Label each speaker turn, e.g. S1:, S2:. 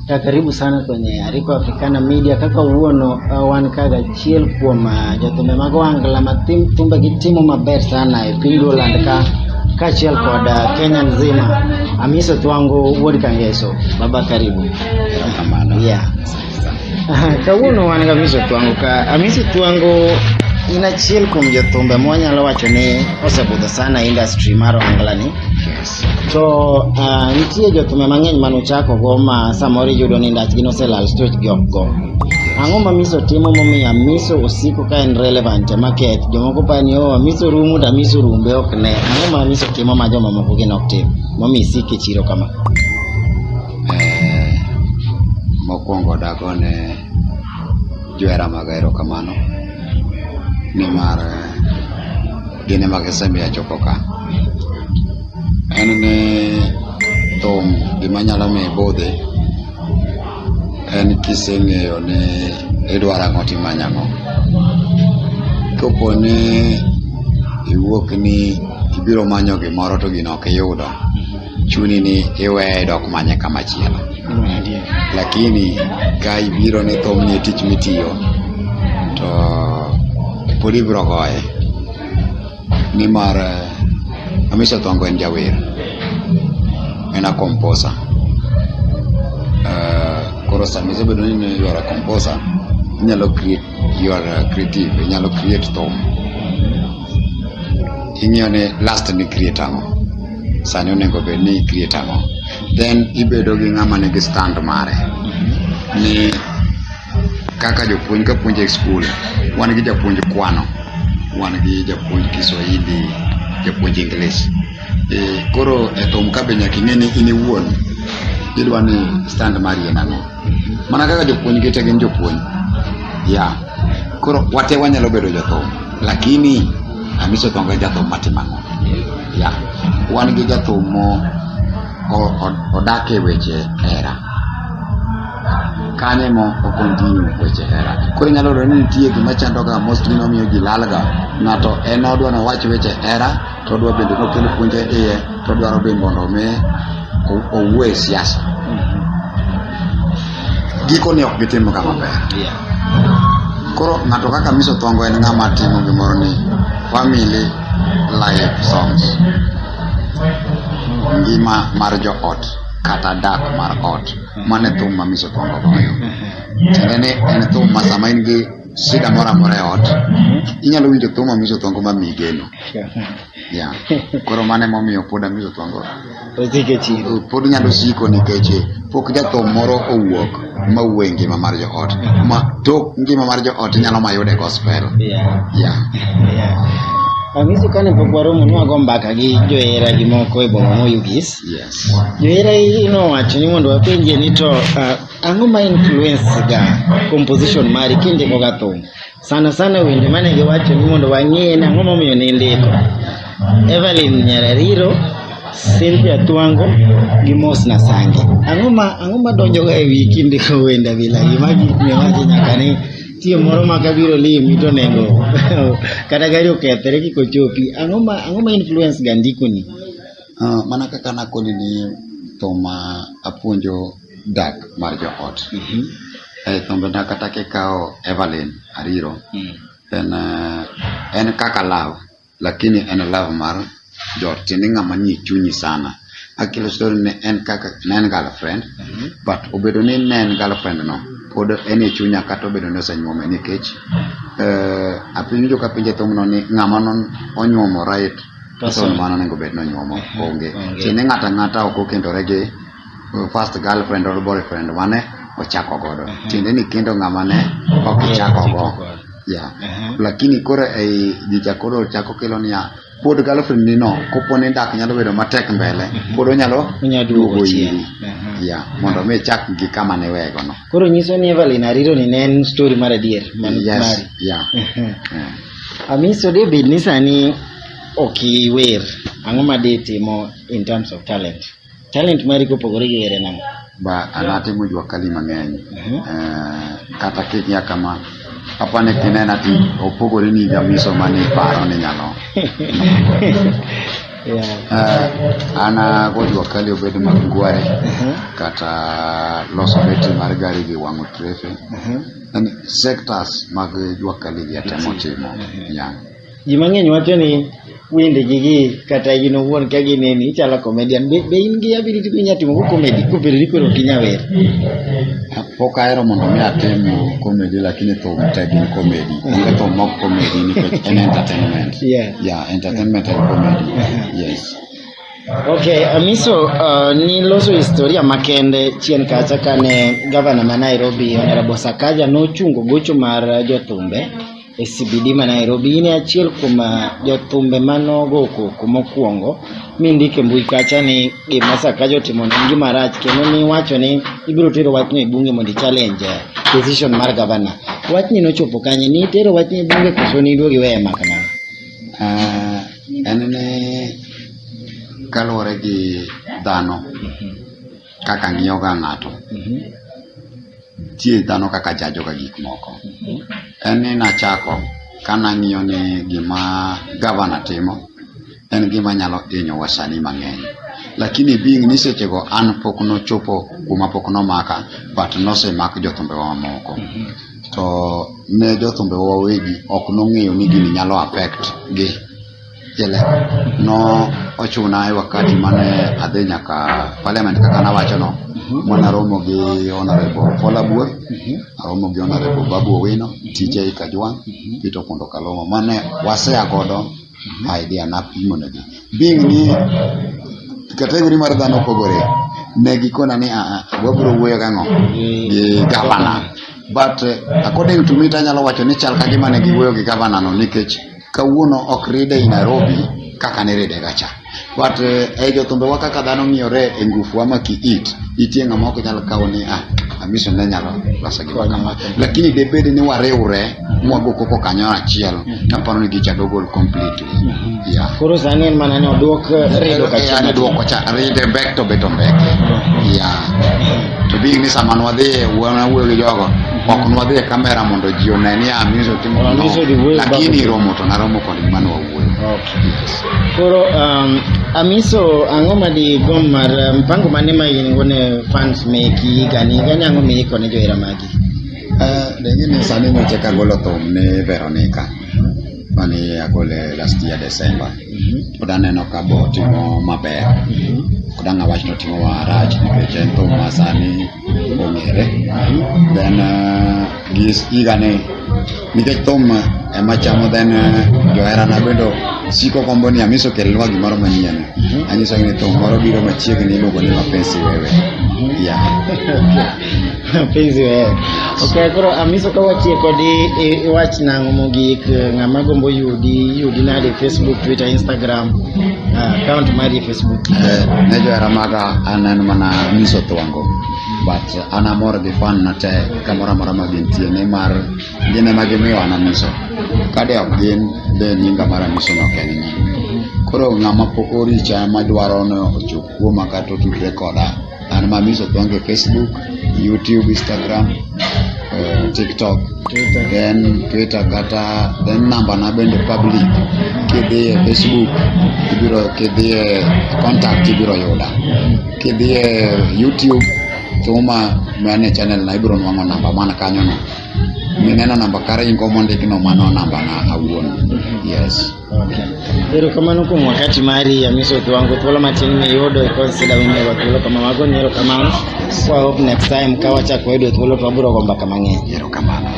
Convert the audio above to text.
S1: Karibu sana kwenye Ariko Africana Media. Kaka uono wan kaga chiel kuom jothumbe mag wangla matim tumbe gi timo maber sana e piny Roland ka chiel kod Kenya nzima. Amiso Twango wuod Kangeso. Baba karibu. Yeah. Kawuono wan ga Amiso Twango ka Amiso Twango ina chiel kuom jothumbe mwanyalo wacho ni osebudho sana industry mar wangla ni. So nitie jothumbe mang'eny manuchako go ma samoro yudo ni ndach gino selal stoch gi okgo. Ang'o ma Amiso timo momiyo Amiso osiko ka en relevant e market? Jomoko pa ni Amiso rumo da Amiso rumbe ok ne. Ang'o ma Amiso timo ma joma moko gin ok tim? Momiyo isiko e chiro kama.
S2: Mokwongo dagone johera mag erokamano nimar gine magisemiya chopo ka. En ni thum gima nyalo miyo ibudhi en kiseng'eyo ni idwaro ang'o timany ang'o. Kopo ni iwuok ni ibiro manyo gimoro to gino ok iyudo, chuni ni iweye dok manye kamachielo. Lakini ka ibiro ni thum ni tich mitiyo to pod ibiro goye nimar Amiso Twango en jawer, en a composer. Koro sami sebedo ni you are a composer, inyalo create, you are creative, inyalo create thum. Ing'iyo ni last ni create ang'o, sani onego bed ni create ang'o. Then ibedo gi ng'ama nigi stand mare. Ni kaka jopuonj ka puonjo e school, wan gi japuonj kwano, wan gi japuonj Kiswahili, japuonj English. Koro e thum ka be nyaka ing'e ni in iwuon idwa ni stand mari en ang'o. Mana kaka jopuonj gite gin jopuonj. Koro wate wanyalo bedo jothum, lakini Amiso Twango en jathum matimo ang'o. Wan gi jathum odak e weche hera. Kanye mo continue weche hera. Koro nyalo dwaro ni nitie gima chando ga mostly nomiyo ji lalga. Ng'ato en odwa no wach weche hera, to odwa bende nokelo puonje iye, to odwaro bende mondo me owuo e siasa. Giko ni ok gitimo kama ber. Koro ng'ato kaka Amiso Twango en ng'ama timo gimoro ni family life songs. Ngima mar jo ot kata dak mar ot, mane thum ma Amiso Twango goyo. Tiende ni en thum ma sama in gi shida moro amora e ot, inyalo winjo thum Amiso Twango ma miyi geno. Koro mane momiyo pod Amiso Twango pod nyalo siko nikech pok jathum moro owuok ma wuoyo ngima mar jo ot. Ma tok ngima mar jo ot inyalo mayude gospel.
S1: Amiso kane pok waromo nwago mbaka gi johera gi moko e boma moyugis. Johera nowacho ni mondo wapenje ni to ang'o ma influence ga composition mari kindiko ga thum? Sana wende mane giwacho ni mondo wang'e ni ang'o momiyo ne indiko. Evelyn Nyarariro, Cynthia Twango gi Mos Nasange. Ang'o ma donjo ga e wi kindiko wenda bila gimagi miwacho nyaka ni tiyo moro makabiro limi to nego kata gari okethre kiko chopi. Ang'o ma influence ga ndiko ni?
S2: Mana kaka nakoni ni thuma apuonjo dak mar jo ot. Thumbe na kata kikao Evelyn Ariro, en kaka love, lakini en love mar jo ot. Tiende ng'ama ni chunyi sana. Akilo story ne en kaka nen girlfriend, but obedo ni nen girlfriend no pod en e chunya kata obedo ni osenyuome nikech apinjo ka pinje thum no ni ng'ama non onyuomo right person mano nego bed no nyuomo onge. Tiende ng'ata ok okendore gi first girlfriend or boyfriend mane ochako godo. Tiende ni kendo ng'ama ne ok chako go. Lakini koro ei gichakoro chako kelo niya pod girlfriend ni no koponi dak nyalo bedo matek mbele, pod onyalo duogo iri. Mondo me chak gi kama ne wego no.
S1: Koro nyiso ni Evelyn Ariro ni en story mar adier mari. Amiso de bed ni sani ok wer, ang'o ma de timo in terms of talent? Talent mari kopogore gi were nang'o?
S2: Anatimo jwa kali mang'eny. Kata kinya kama apane kinena ti opogore ni Amiso mani paro ni nyalo. ana go jwa kali obedo magware kata loso beti mar gari gi wango trefe and sectors mag jwa kali gi atemo timo
S1: ji mang'eny wacho ni winde gigi kata gino wuon ka gineni chalo comedian be in gi ability pinya timo comedy kopere pero kinyawer
S2: pok ahero mondo mi atimo comedy lakini to tagi comedy onge to mock comedy nikech en entertainment entertainment and comedy yes.
S1: Okay, Amiso, ni loso historia makende chien kacha kane governor ma Nairobi Honorable Sakaja nochungo gocho mar jothumbe e CBD ma Nairobi. Ine achiel kuom jothumbe manogo koko mokwongo mindike mbui kacha ni gima Sakaja otimo ni gima rach, kendo ni wacho ni ibiro tero wachno e bunge mondo challenge decision mar governor. Wachni nochopo kanye, ni tero wachni e bunge koso ni duogi weya makamano?
S2: Enene kaluwore gi dhano kaka ng'iyo ga ng'ato tie dhano kaka jajo ga gik moko en ni nachako kana ng'iyo ni gima gavana timo en gima nyalo hinyo wasanii mang'eny, lakini being ni sechego an pok nochopo kuma pok nomaka but nosemak jothumbe wa moko to ne jothumbe wa wegi ok nong'eyo ni gini nyalo affect gi ele no ochuna e wakati mane adhi nyaka parliament kaka nawacho no mana romo gi Honorable Paul Abuor, romo gi Honorable Babu Owino, TJ Kajwang', Peter Pondo Kaloma mane wasea godo idea na pimo negi being ni category mar dhano pogore ne gikona ni wabiro wuoyo gang'o gi governor but according to me tanyalo wacho ni chal ka gima ne giwuoyo gi governor no nikech kawuono ok ride i Nairobi kaka ne ride gacha but jothumbe wa kaka dhano ng'iyore e ngufu ama kiit itie ng'ama ok nyalo kawo ni Amiso ne nyalo loso gima kama, lakini debede ni wariwre mwago koko kanyo achiel naparo ni gichadogol completely
S1: koro sani en mana ni odwok rido kacha
S2: ne dwoko cha ride back to beto mbeke to being ni sama nwadhi wana wuoyo gi jogo ok nwadhi e kamera mondo ji one ni Amiso timo lakini romo to naromo kod mano wawuoyo.
S1: Koro Amiso ang'o madi gom mar mpango mane ma in gone fans meki gani ang'o miiko ne johera magi?
S2: Dengine sani noche kagolo thum ne Veronica mani agole last year December pod aneno ka bo timo maber pod ang'awach no timo marach nikech en thum ma sani ong'ere then gis igane nikech thum ema chamo then johera na bendo siko kombo ni Amiso kelwa gimoro manyien anyiso ni thum moro biro machiegni iluongo ni Mapenzi Wewe
S1: Mapenzi Wewe. Okay, koro Amiso ka wachie kodi wach nang'o mogik ng'ama gombo yudi nade Facebook, Twitter, Instagram, account mari Facebook?
S2: Ne johera maga anen mana Amiso Thwango but anamor gi fan na te kamora mora magintie ne mar gine magimiyo Amiso kade ok gin de nyinga mar Amiso no kenni koro ng'ama poko richa madwaro no ochop kuoma kata otudre koda an ma Amiso Thwango Facebook, YouTube, Instagram, TikTok, then Twitter kata then namba na bende public kidhi Facebook ibiro kidhi contact ibiro yuda kidhi YouTube tuma mane channel na ibiro nwango namba mana kanyo no mineno namba kare inko mondiki no mano namba na awuon. Yes.
S1: Okay. Pero kamano kuom wakati mari Amiso Thwango thuolo matin miyudo e consider wenyewe thuolo kama mago nyero kamano. So I hope next time ka wachako yudo thuolo to abiro gomba kama ng'eny.
S2: Ero kamano.